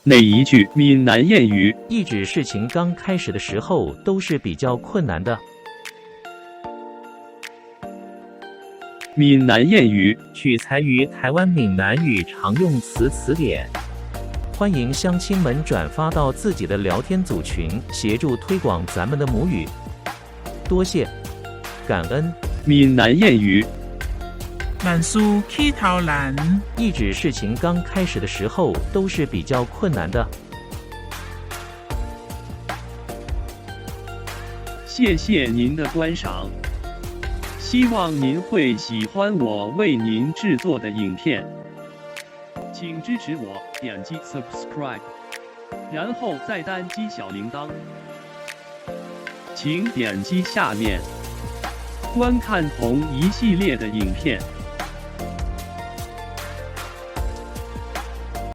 哪一句闽南谚语意指事情刚开始的时候都是比较困难的。闽南谚语取材于台湾闽南语常用词词典。欢迎乡亲们转发到自己的聊天组群，协助推广咱们的母语。多谢，感恩。闽南谚语万事起头难，意指事情刚开始的时候都是比较困难的。谢谢您的观赏，希望您会喜欢我为您制作的影片，请支持我，点击 subscribe， 然后再单击小铃铛，请点击下面观看同一系列的影片。